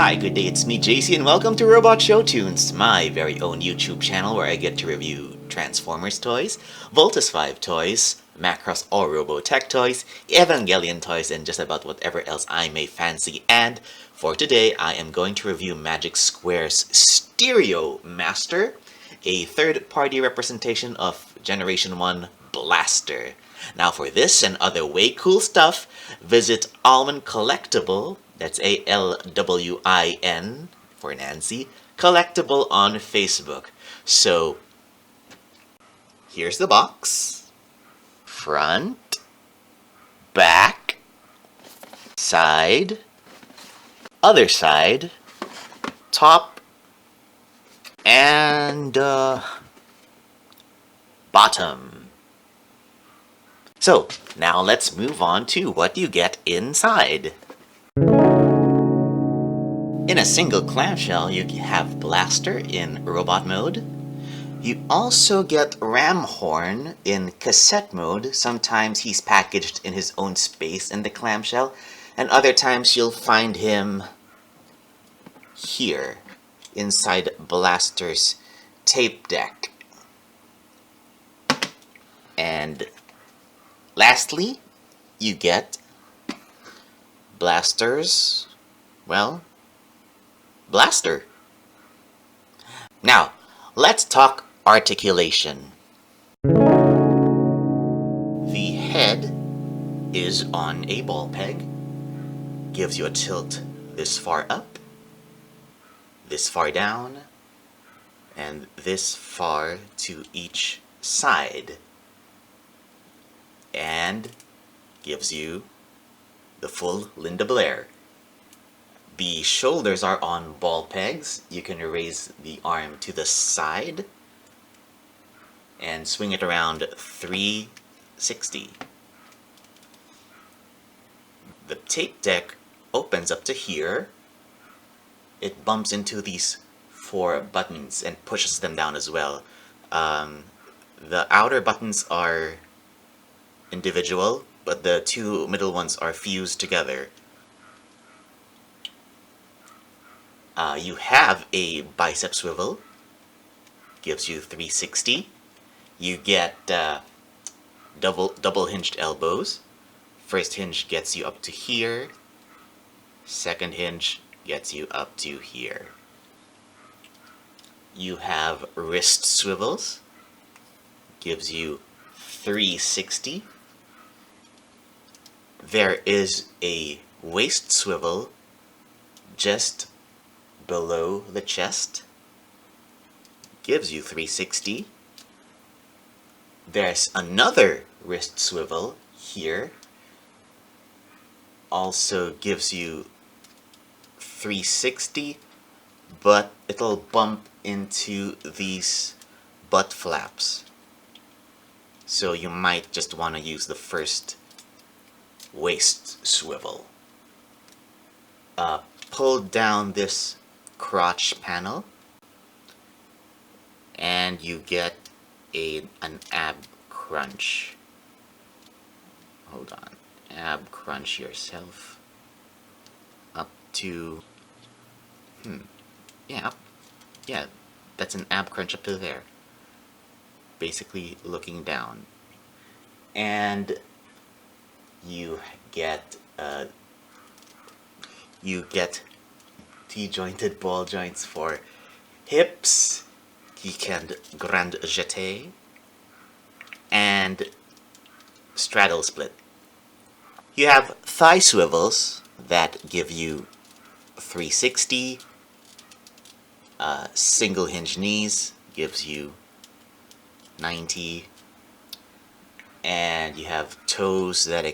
Hi, good day, it's me, Jaycee, and welcome to Robot Show Tunes, my very own YouTube channel where I get to review Transformers toys, Voltus 5 toys, Macross or Robotech toys, Evangelion toys, and just about whatever else I may fancy. And for today, I am going to review Magic Square's Stereo Master, a third-party representation of Generation 1 Blaster. Now for this and other way cool stuff, visit Alwyn Collectible, that's ALWIN for Nancy, Collectible on Facebook. So, here's the box. Front, back, side, other side, top, and bottom. So, now let's move on to what you get inside. In a single clamshell, you have Blaster in robot mode. You also get Ramhorn in cassette mode. Sometimes he's packaged in his own space in the clamshell, and other times you'll find him here, inside Blaster's tape deck. And lastly, you get Blaster's, well, Blaster. Now, let's talk articulation. The head is on a ball peg, gives you a tilt this far up, this far down, and this far to each side, and gives you the full Linda Blair. The shoulders are on ball pegs. You can raise the arm to the side and swing it around 360. The tape deck opens up to here. It bumps into these 4 buttons and pushes them down as well. The outer buttons are individual, but the 2 middle ones are fused together. You have a bicep swivel, gives you 360. You get double hinged elbows. First hinge gets you up to here. Second hinge gets you up to here. You have wrist swivels, gives you 360. There is a waist swivel just below the chest, gives you 360. There's another wrist swivel here, also gives you 360, but it'll bump into these butt flaps. So you might just want to use the first waist swivel. Pull down this crotch panel and you get an ab crunch. Hold on, ab crunch yourself up to yeah, that's an ab crunch up to there, basically looking down. And you get T-jointed ball joints for hips, kick and grand jeté, and straddle split. You have thigh swivels that give you 360, single hinge knees gives you 90, and you have toes that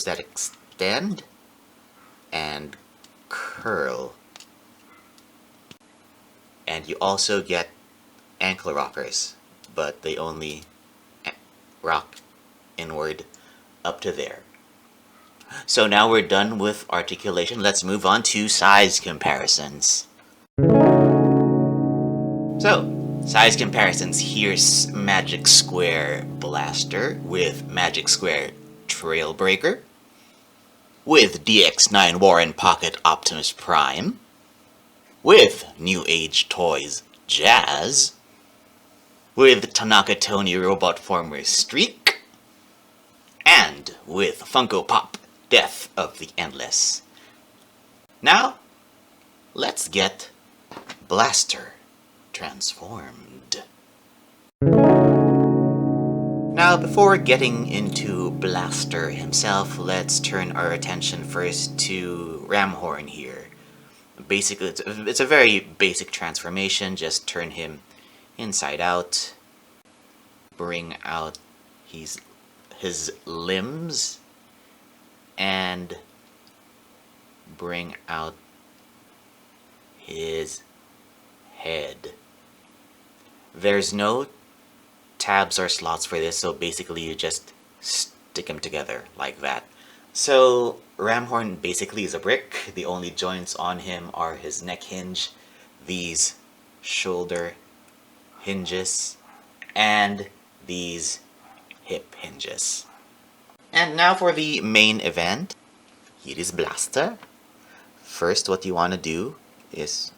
extend and curl. And you also get ankle rockers, but they only rock inward up to there. So now we're done with articulation. Let's move on to size comparisons. So, size comparisons. Here's Magic Square Blaster with Magic Square Trailbreaker, with DX9 Warren Pocket Optimus Prime, with New Age Toys Jazz, with Tanaka Tony Robot Former Streak, and with Funko Pop Death of the Endless. Now, let's get Blaster transformed. Now, before getting into Blaster himself, let's turn our attention first to Ramhorn here. Basically, it's a very basic transformation. Just turn him inside out, bring out his limbs, and bring out his head. There's no tabs or slots for this, so basically you just stick them together like that. So Ramhorn basically is a brick. The only joints on him are his neck hinge, these shoulder hinges, and these hip hinges. And now for the main event. Here is Blaster. First, what you want to do is,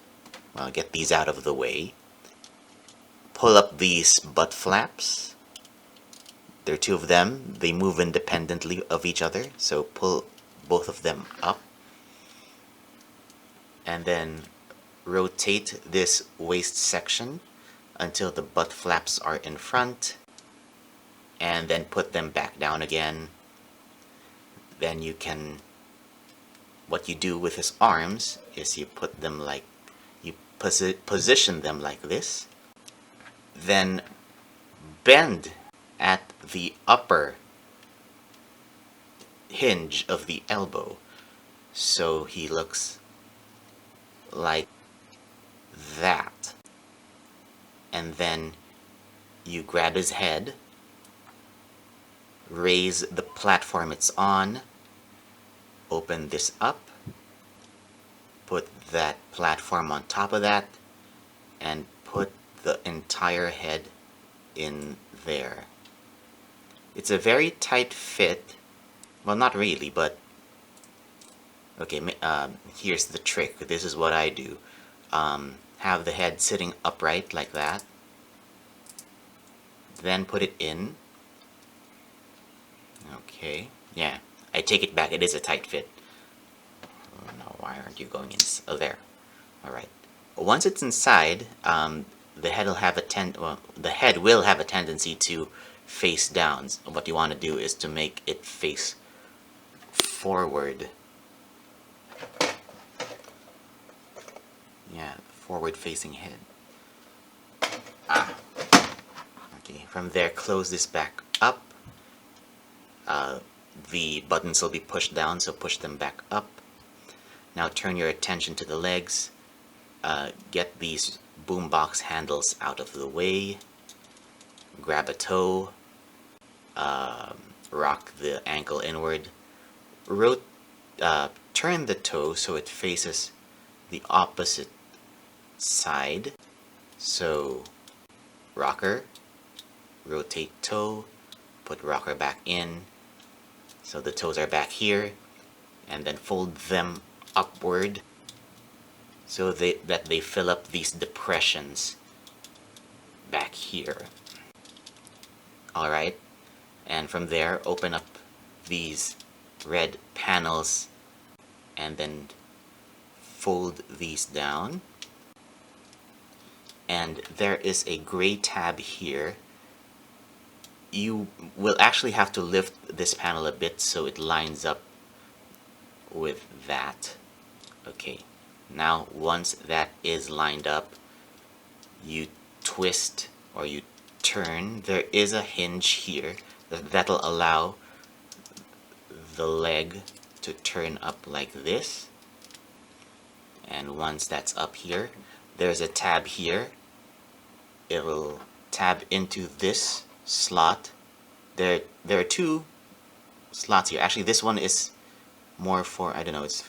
well, get these out of the way. Pull up these butt flaps. There are two of them. They move independently of each other, so pull both of them up. And then rotate this waist section until the butt flaps are in front. And then put them back down again. Then you can, what you do with his arms is you put them like, you position them like this. Then bend at the upper hinge of the elbow, so he looks like that. And then you grab his head, raise the platform it's on, open this up, put that platform on top of that, and put the entire head in there. It's a very tight fit. Well, not really, but okay, here's the trick. This is what I do. Have the head sitting upright like that, then put it in. Okay, yeah, I take it back. It is a tight fit. Oh no, why aren't you going in? Oh, there. Alright. Once it's inside, the head will have a tendency to face down. So what you want to do is to make it face forward. Yeah, forward facing head. Okay, from there close this back up. The buttons will be pushed down, so push them back up. Now turn your attention to the legs. Get these boombox handles out of the way. Grab a toe. Rock the ankle inward. Turn the toe so it faces the opposite side. So rocker, rotate toe, put rocker back in. So the toes are back here, and then fold them upward so that they fill up these depressions back here. Alright, and from there open up these red panels and then fold these down. And there is a gray tab here. You will actually have to lift this panel a bit so it lines up with that. Okay, now once that is lined up, you twist or you turn. There is a hinge here that'll allow the leg to turn up like this. And once that's up here, there's a tab here. It will tab into this slot. There are two slots here. Actually, this one is more for, I don't know, it's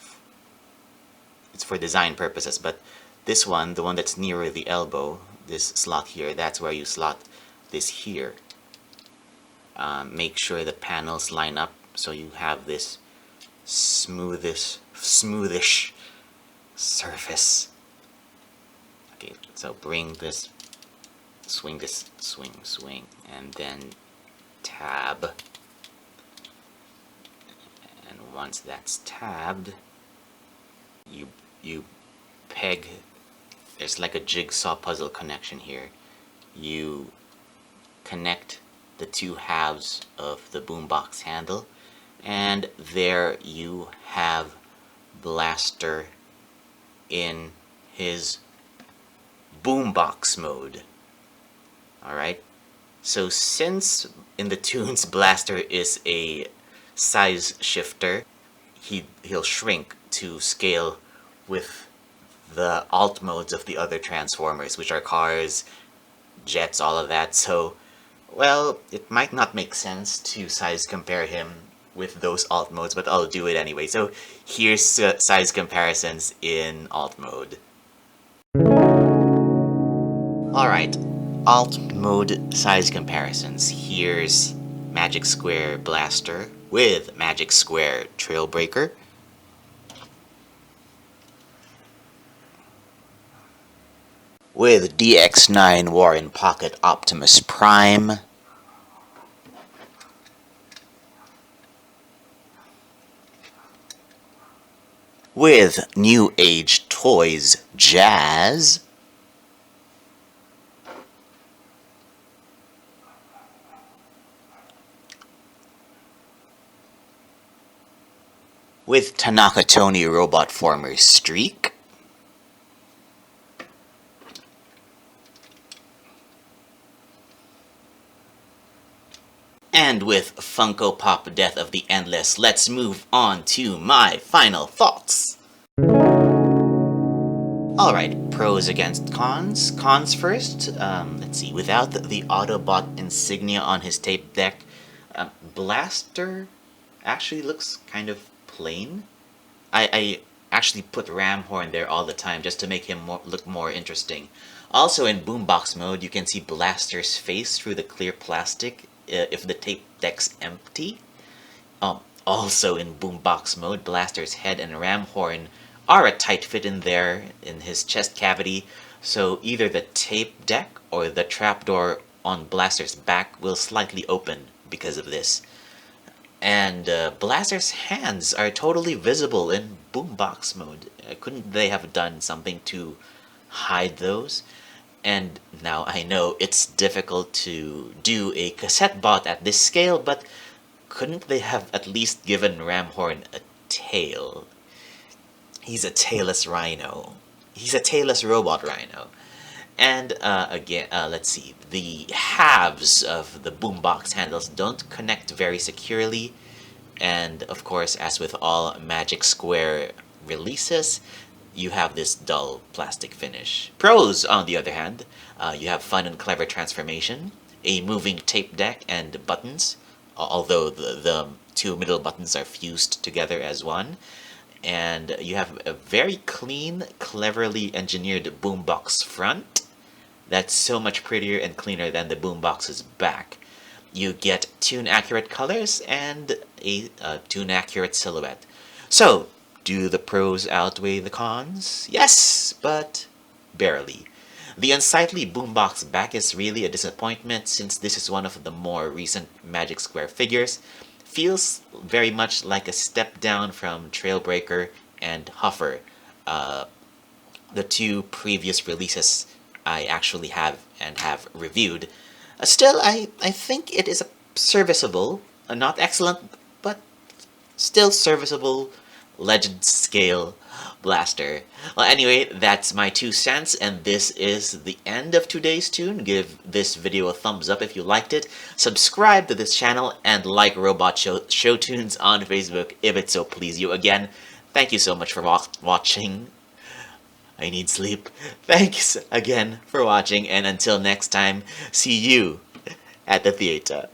for design purposes, but this one, the one that's nearer the elbow, this slot here, that's where you slot this here. Make sure the panels line up so you have this smoothish surface. Okay, so bring this, swing, and then tab. And once that's tabbed, you peg. There's like a jigsaw puzzle connection here. You connect the two halves of the boombox handle, and there you have Blaster in his boombox mode. Alright, so since in the tunes Blaster is a size shifter, he'll shrink to scale with the alt modes of the other Transformers, which are cars, jets, all of that. So, well, it might not make sense to size compare him with those alt modes, but I'll do it anyway. So here's size comparisons in alt mode. Alright, alt mode size comparisons. Here's Magic Square Blaster with Magic Square Trailbreaker. With DX9 Warren Pocket Optimus Prime. With New Age Toys Jazz. With Tanaka Tony Robot Former Streak. And with Funko Pop Death of the Endless, let's move on to my final thoughts. Alright, pros against cons. Cons first. Let's see. Without the Autobot insignia on his tape deck, Blaster actually looks kind of plain. I actually put Ramhorn there all the time just to make him look more interesting. Also in boombox mode, you can see Blaster's face through the clear plastic if the tape deck's empty. Also in boombox mode, Blaster's head and Ramhorn are a tight fit in there in his chest cavity, so either the tape deck or the trapdoor on Blaster's back will slightly open because of this. And Blaster's hands are totally visible in boombox mode. Couldn't they have done something to hide those? And now I know it's difficult to do a cassette bot at this scale, but couldn't they have at least given Ramhorn a tail? He's a tailless rhino. He's a tailless robot rhino. And again, let's see. The halves of the boombox handles don't connect very securely. And of course, as with all Magic Square releases, you have this dull plastic finish. Pros, on the other hand, you have fun and clever transformation, a moving tape deck and buttons, although the two middle buttons are fused together as one. And you have a very clean, cleverly engineered boombox front that's so much prettier and cleaner than the boombox's back. You get tune-accurate colors and a tune-accurate silhouette. So, do the pros outweigh the cons? Yes, but barely. The unsightly boombox back is really a disappointment since this is one of the more recent Magic Square figures. Feels very much like a step down from Trailbreaker and Huffer, the two previous releases I actually have reviewed. Still, I think it is a serviceable, not excellent, but still serviceable Legend scale Blaster. Well, anyway, that's my 2 cents, and this is the end of today's tune. Give this video a thumbs up if you liked it, subscribe to this channel, and like Robot Show Tunes on Facebook if it so please you. Again, thank you so much for watching. I need sleep. Thanks again for watching, and until next time, see you at the theater.